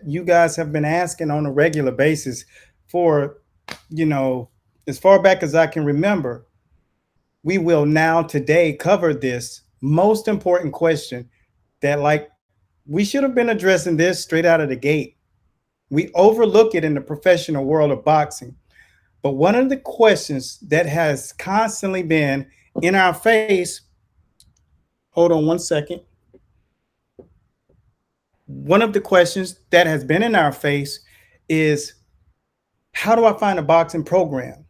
you guys have been asking on a regular basis for, you know, as far back as I can remember. We will now today cover this most important question that, like, we should have been addressing this straight out of the gate. We overlook it in the professional world of boxing. But one of the questions that has constantly been in our face, hold on one second. One of the questions that has been in our face is, how do I find a boxing program?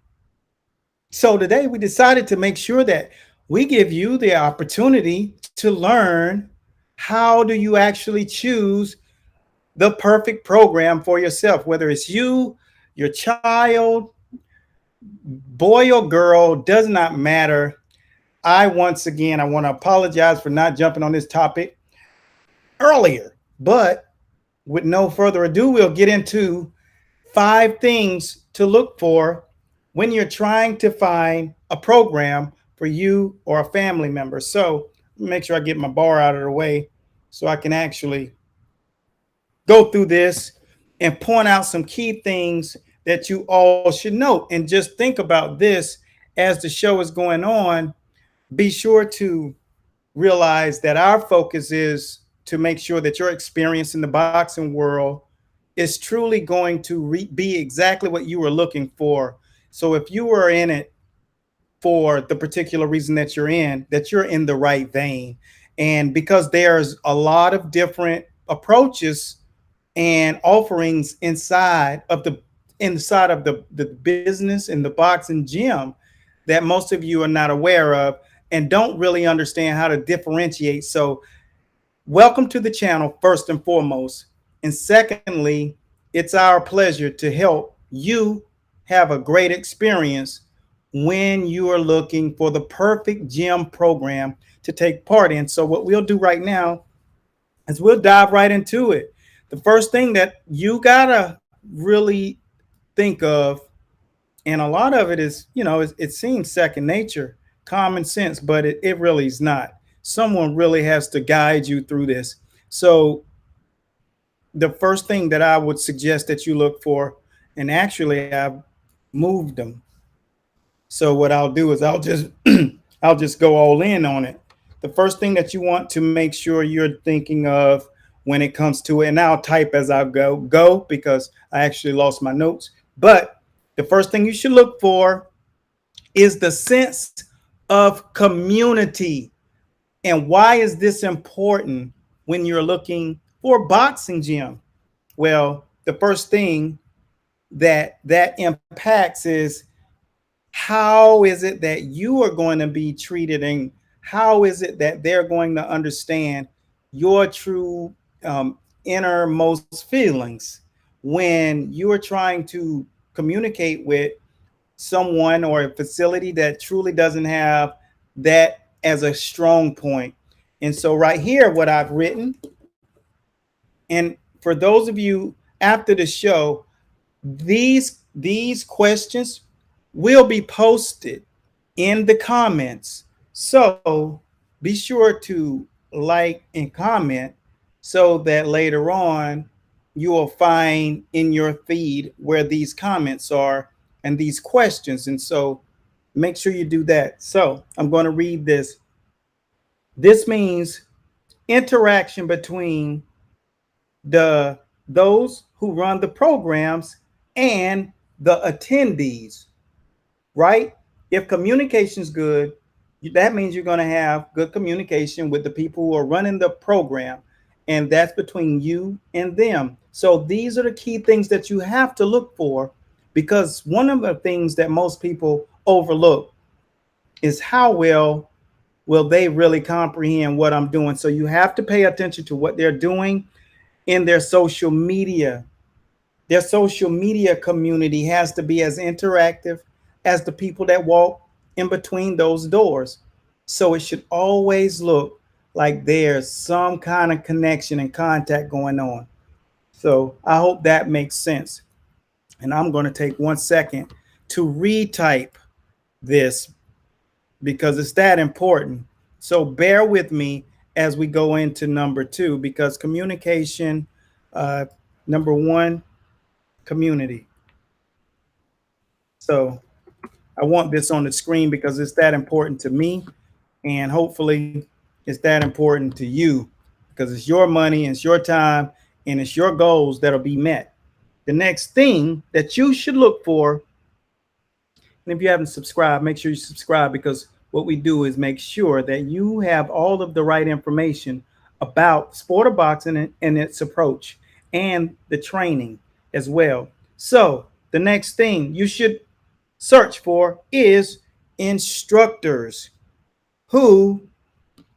So today we decided to make sure that we give you the opportunity to learn, how do you actually choose the perfect program for yourself, whether it's you, your child, boy or girl, does not matter. Once again, I want to apologize for not jumping on this topic earlier, but with no further ado, we'll get into 5 things to look for when you're trying to find a program for you or a family member. So make sure I get my bar out of the way so I can actually go through this and point out some key things that you all should note. And just think about this as the show is going on. Be sure to realize that our focus is to make sure that your experience in the boxing world is truly going to be exactly what you were looking for. So if you were in it for the particular reason that you're in the right vein. And because there's a lot of different approaches and offerings inside of the business and the boxing gym that most of you are not aware of and don't really understand how to differentiate. So welcome to the channel, first and foremost. And secondly, it's our pleasure to help you have a great experience when you are looking for the perfect gym program to take part in. So, what we'll do right now is we'll dive right into it. The first thing that you gotta really think of, and a lot of it is, it seems second nature, common sense, but it really is not. Someone really has to guide you through this. So the first thing that I would suggest that you look for, and actually I've moved them. So what I'll do is I'll just go all in on it. The first thing that you want to make sure you're thinking of when it comes to it, and I'll type as I go because I actually lost my notes. But the first thing you should look for is the sense of community. And why is this important when you're looking for a boxing gym? Well, the first thing that impacts is, how is it that you are going to be treated, and how is it that they're going to understand your true innermost feelings when you are trying to communicate with someone or a facility that truly doesn't have that as a strong point. And so right here, what I've written, and for those of you after the show, these questions will be posted in the comments. So be sure to like and comment so that later on you will find in your feed where these comments are and these questions. And so make sure you do that. So I'm going to read this. This means interaction between the those who run the programs and the attendees, right? If communication is good, that means you're going to have good communication with the people who are running the program, and that's between you and them. So these are the key things that you have to look for, because one of the things that most people overlook is how well will they really comprehend what I'm doing. So you have to pay attention to what they're doing in their social media. Their social media community has to be as interactive as the people that walk in between those doors. So it should always look like there's some kind of connection and contact going on. So I hope that makes sense. And I'm going to take 1 second to retype this because it's that important. So bear with me as we go into number 2, because communication, uh, Number one, community. So I want this on the screen because it's that important to me. And hopefully it's that important to you because it's your money, it's your time, and it's your goals that'll be met. The next thing that you should look for, and if you haven't subscribed, make sure you subscribe because what we do is make sure that you have all of the right information about sport of boxing and its approach and the training as well. So the next thing you should search for is instructors who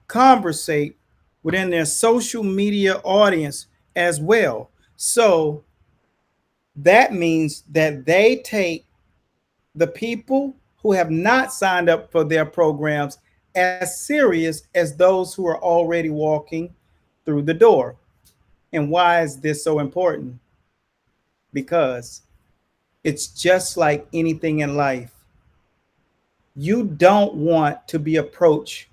conversate within their social media audience as well. So that means that they take the people who have not signed up for their programs as serious as those who are already walking through the door. And why is this so important? Because it's just like anything in life. You don't want to be approached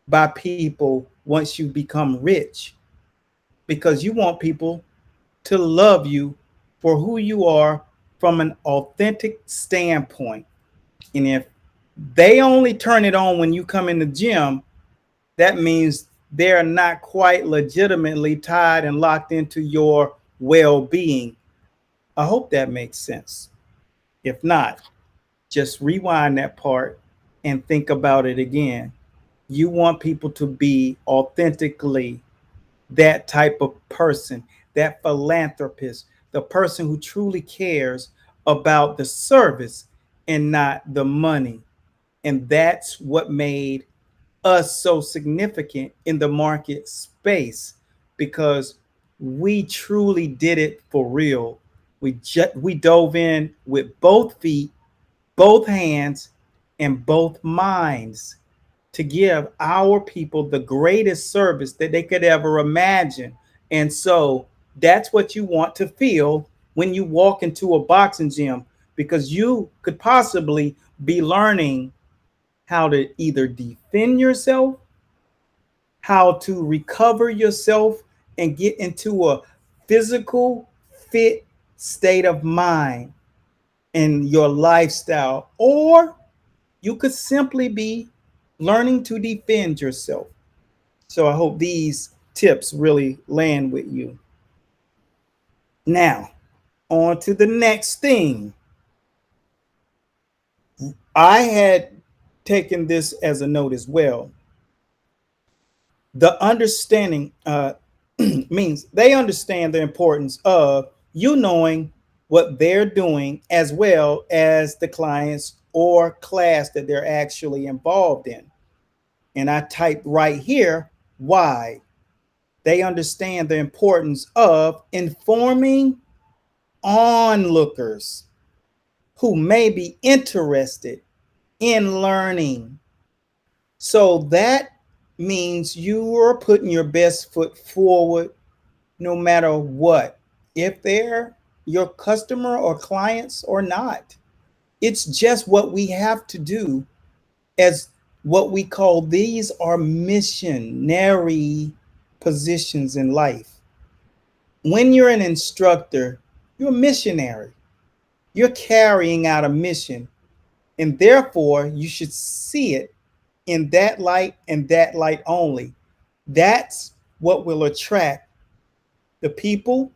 by people once you become rich because you want people to love you for who you are from an authentic standpoint. And if they only turn it on when you come in the gym, that means they're not quite legitimately tied and locked into your well-being. I hope that makes sense. If not, just rewind that part and think about it again. You want people to be authentically that type of person, that philanthropist, the person who truly cares about the service and not the money. And that's what made us so significant in the market space because we truly did it for real. We dove in with both feet, both hands, and both minds to give our people the greatest service that they could ever imagine. And so that's what you want to feel when you walk into a boxing gym because you could possibly be learning how to either defend yourself, how to recover yourself and get into a physical, fit state of mind in your lifestyle, or you could simply be learning to defend yourself. So I hope these tips really land with you. Now, on to the next thing. I had taken this as a note as well. The understanding means they understand the importance of you knowing what they're doing as well as the clients or class that they're actually involved in. And I type right here why. They understand the importance of informing onlookers who may be interested in learning. So that means you are putting your best foot forward no matter what, if they're your customer or clients or not. It's just what we have to do as what we call these are missionary positions in life. When you're an instructor, you're a missionary. You're carrying out a mission, and therefore you should see it in that light and that light only. That's what will attract the people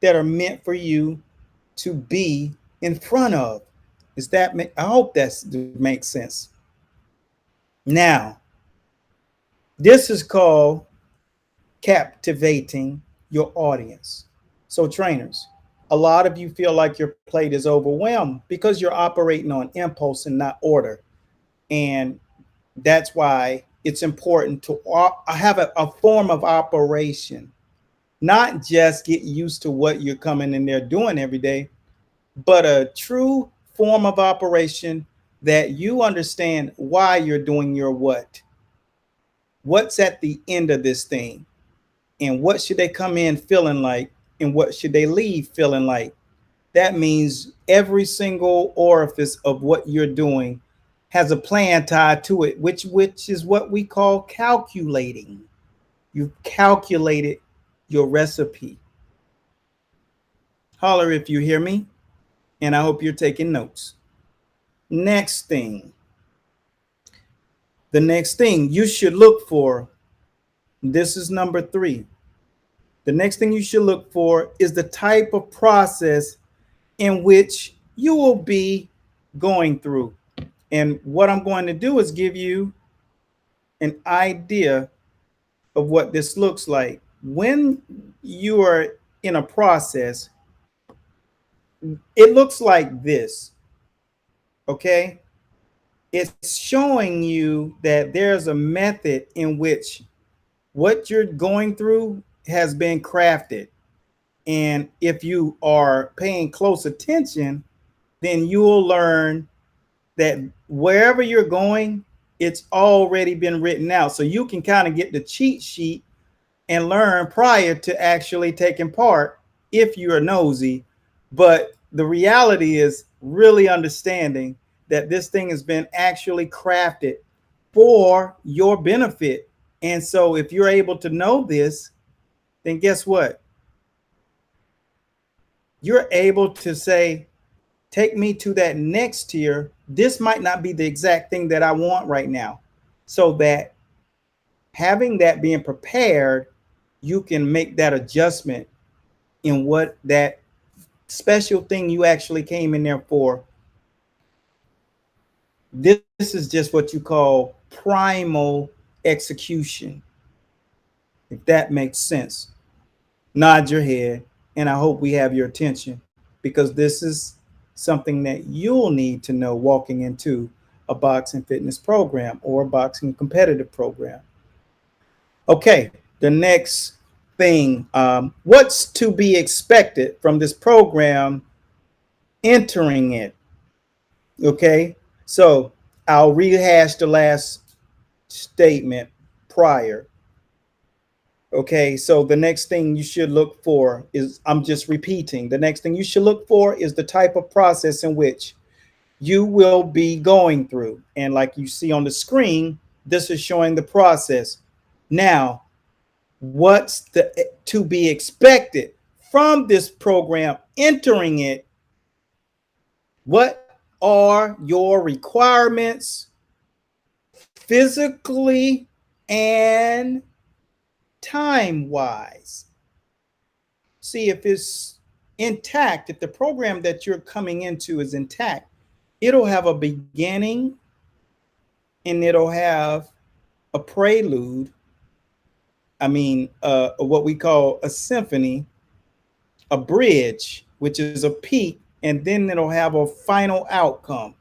that are meant for you to be in front of. Is that I hope that makes sense. Now, this is called captivating your audience. So trainers, a lot of you feel like your plate is overwhelmed because you're operating on impulse and not order. And that's why it's important to have a form of operation, not just get used to what you're coming in there doing every day, but a true form of operation that you understand why you're doing your what's at the end of this thing, and what should they come in feeling like, and what should they leave feeling like. That means every single orifice of what you're doing has a plan tied to it, which is what we call calculating. You've calculated your recipe. Holler if you hear me, and I hope you're taking notes. Next thing, the next thing you should look for, this is number 3. The next thing you should look for is the type of process in which you will be going through. And what I'm going to do is give you an idea of what this looks like. When you are in a process, it looks like this, okay? It's showing you that there's a method in which what you're going through has been crafted. And if you are paying close attention, then you will learn that wherever you're going, it's already been written out. So you can kind of get the cheat sheet and learn prior to actually taking part if you're nosy. But the reality is really understanding that this thing has been actually crafted for your benefit. And so if you're able to know this, then guess what? You're able to say, take me to that next tier. This might not be the exact thing that I want right now. So that having that being prepared, you can make that adjustment in what that special thing you actually came in there for. This is just what you call primal execution, if that makes sense. Nod your head, and I hope we have your attention, because this is something that you'll need to know walking into a boxing fitness program or a boxing competitive program. Okay, the next thing, what's to be expected from this program entering it? Okay, so I'll rehash the last statement prior. Okay, so the next thing you should look for is, I'm just repeating, the next thing you should look for is the type of process in which you will be going through. And like you see on the screen, this is showing the process. Now, what's to be expected from this program entering it? What are your requirements physically and time-wise? See if it's intact. If the program that you're coming into is intact, it'll have a beginning and it'll have a prelude. What we call a symphony, a bridge, which is a peak, and then it'll have a final outcome.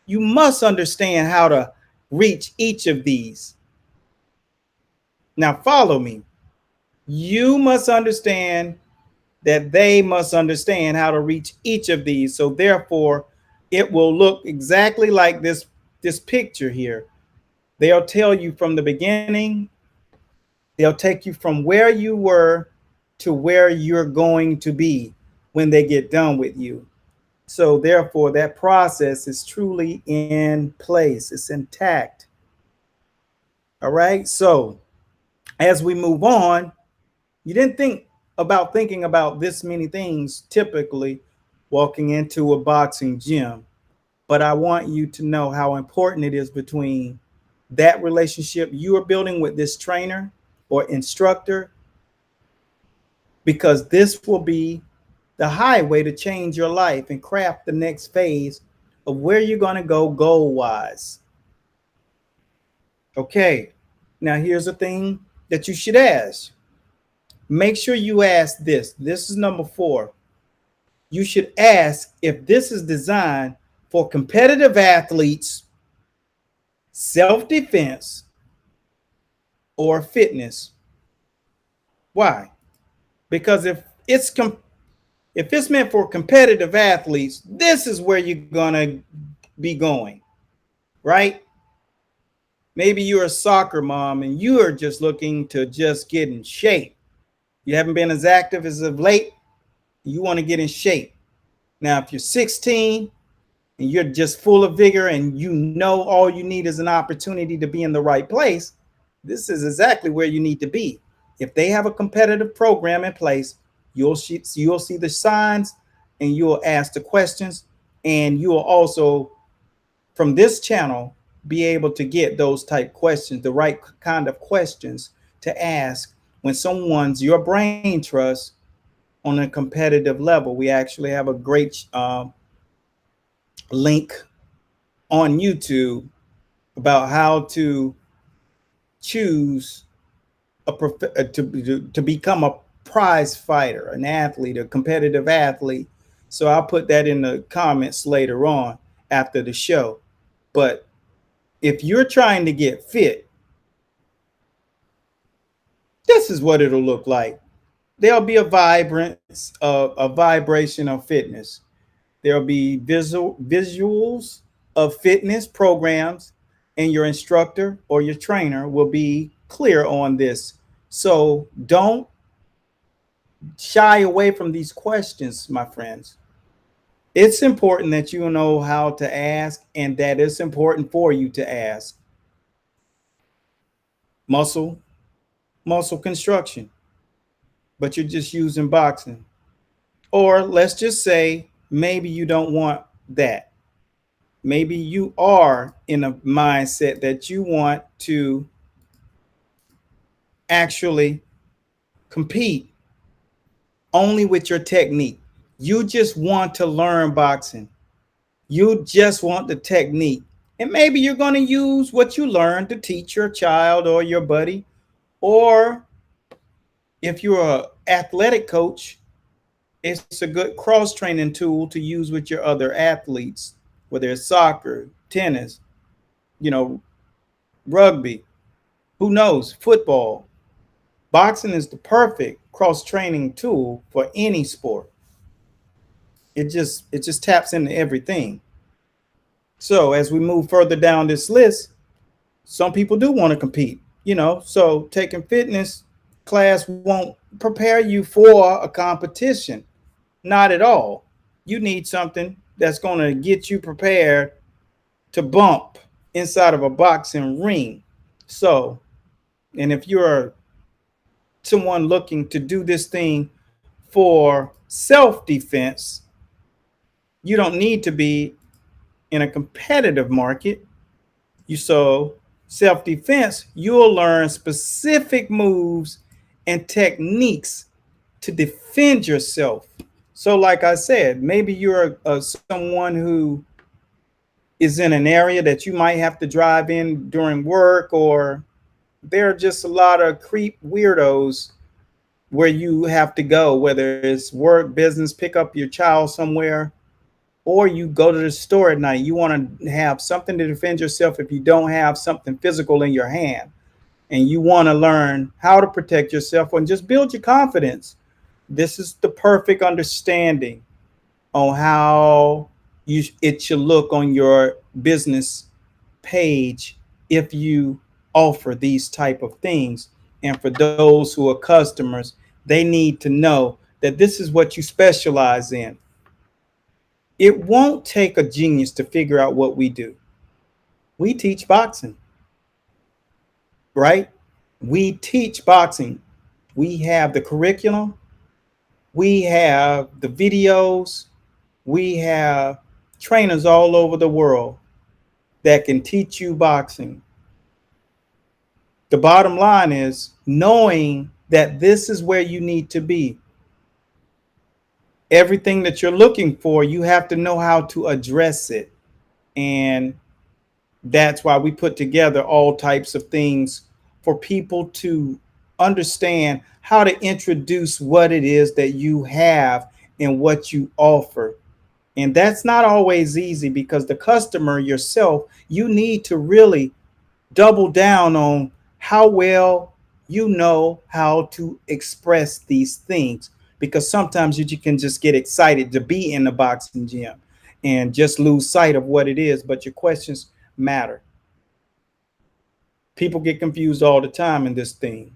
You must understand how to reach each of these. Now, follow me. You must understand that they must understand how to reach each of these. So therefore, it will look exactly like this picture here. They'll tell you from the beginning, they'll take you from where you were to where you're going to be when they get done with you. So therefore, that process is truly in place. It's intact. All right. So as we move on, you didn't thinking about this many things typically walking into a boxing gym, but I want you to know how important it is between that relationship you are building with this trainer or instructor, because this will be the highway to change your life and craft the next phase of where you're going to go goal wise. Okay, now here's the thing that you should ask. Make sure you ask this. This is number 4. You should ask if this is designed for competitive athletes, self-defense, or fitness. Why? Because if it's meant for competitive athletes, this is where you're gonna be going, right? Maybe you're a soccer mom and you are just looking to just get in shape. You haven't been as active as of late. You want to get in shape. Now, if you're 16 and you're just full of vigor and you know all you need is an opportunity to be in the right place, this is exactly where you need to be. If they have a competitive program in place, You'll see the signs, and you'll ask the questions, and you will also from this channel be able to get those type questions, the right kind of questions to ask when someone's your brain trust on a competitive level. We actually have a great link on YouTube about how to choose to become a prize fighter, an athlete, a competitive athlete. So I'll put that in the comments later on after the show. But if you're trying to get fit, this is what it'll look like. There'll be a vibrance of a vibration of fitness. There'll be visuals of fitness programs, and your instructor or your trainer will be clear on this. So don't shy away from these questions, my friends. It's important that you know how to ask, and that it's important for you to ask. Muscle, muscle construction, but you're just using boxing. Or let's just say maybe you don't want that. Maybe you are in a mindset that you want to actually compete only with your technique. You just want to learn boxing. You just want the technique. And maybe you're going to use what you learned to teach your child or your buddy. Or if you're an athletic coach, it's a good cross training tool to use with your other athletes, whether it's soccer, tennis, you know, rugby, who knows, football. Boxing is the perfect cross training tool for any sport. It just taps into everything. So as we move further down this list, some people do want to compete, so taking fitness class won't prepare you for a competition. Not at all. You need something that's going to get you prepared to bump inside of a boxing ring. So, and if you're someone looking to do this thing for self defense, you don't need to be in a competitive market. You so self defense, you'll learn specific moves and techniques to defend yourself. So, like I said, maybe you're someone who is in an area that you might have to drive in during work, or there are just a lot of creep weirdos where you have to go, whether it's work, business, pick up your child somewhere, or you go to the store at night. You want to have something to defend yourself if you don't have something physical in your hand. And you want to learn how to protect yourself and just build your confidence. This is the perfect understanding on how it should look on your business page if you offer these type of things. And for those who are customers, they need to know that this is what you specialize in. It won't take a genius to figure out what we do. We teach boxing, right? We teach boxing. We have the curriculum, we have the videos, we have trainers all over the world that can teach you boxing. The bottom line is knowing that this is where you need to be. Everything that you're looking for, you have to know how to address it. And that's why we put together all types of things for people to understand how to introduce what it is that you have and what you offer. And that's not always easy, because the customer yourself, you need to really double down on how well you know how to express these things, because sometimes you can just get excited to be in the boxing gym and just lose sight of what it is. But your questions matter. People get confused all the time in this thing.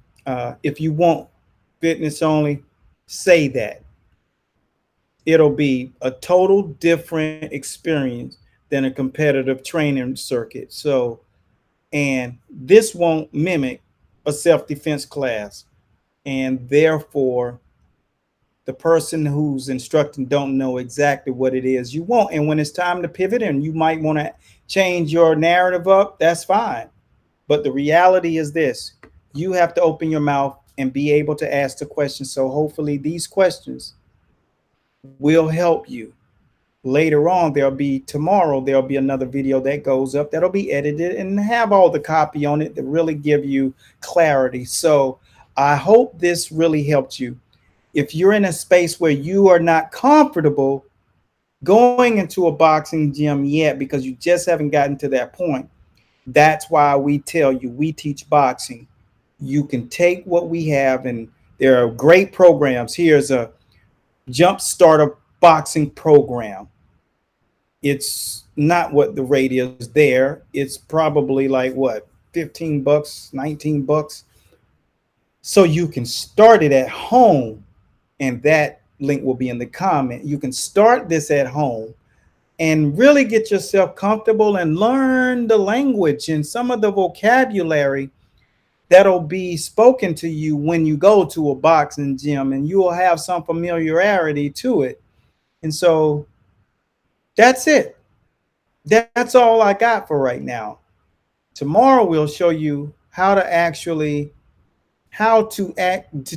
If you want fitness only, say that. It'll be a total different experience than a competitive training circuit. So, and this won't mimic a self-defense class. And therefore, the person who's instructing don't know exactly what it is you want. And when it's time to pivot and you might want to change your narrative up, that's fine. But the reality is this: you have to open your mouth and be able to ask the questions. So hopefully these questions will help you. Later on, tomorrow, there'll be another video that goes up that'll be edited and have all the copy on it to really give you clarity. So I hope this really helped you. If you're in a space where you are not comfortable going into a boxing gym yet because you just haven't gotten to that point, that's why we tell you we teach boxing. You can take what we have, and there are great programs. Here's a Jump Starter boxing program. It's not what the rate is there. It's probably like what, 15 bucks, 19 bucks. So you can start it at home, and that link will be in the comment. You can start this at home and really get yourself comfortable and learn the language and some of the vocabulary that'll be spoken to you when you go to a boxing gym, and you will have some familiarity to it. And so that's it. That's all I got for right now. Tomorrow we'll show you how to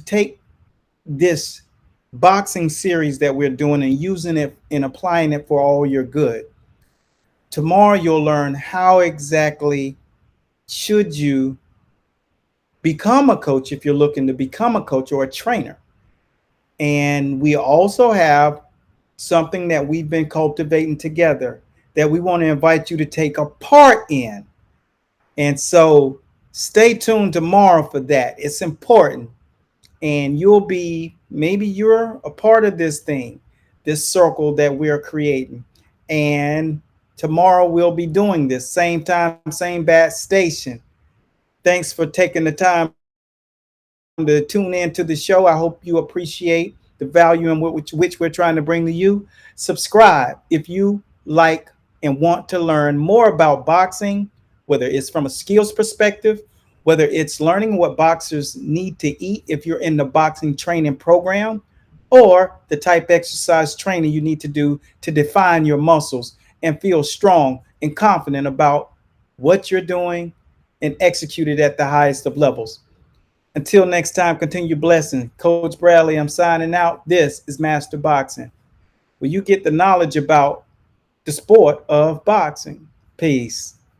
take this boxing series that we're doing and using it and applying it for all your good. Tomorrow you'll learn how exactly should you become a coach if you're looking to become a coach or a trainer. And we also have something that we've been cultivating together that we want to invite you to take a part in. And so stay tuned tomorrow for that. It's important. And maybe you're a part of this thing, this circle that we're creating. And tomorrow we'll be doing this same time, same bat station. Thanks for taking the time to tune in to the show. I hope you appreciate the value in which we're trying to bring to you. Subscribe if you like and want to learn more about boxing, whether it's from a skills perspective, whether it's learning what boxers need to eat if you're in the boxing training program, or the type exercise training you need to do to define your muscles and feel strong and confident about what you're doing and execute it at the highest of levels. Until next time, continue blessing. Coach Bradley, I'm signing out. This is Master Boxing, where you get the knowledge about the sport of boxing. Peace.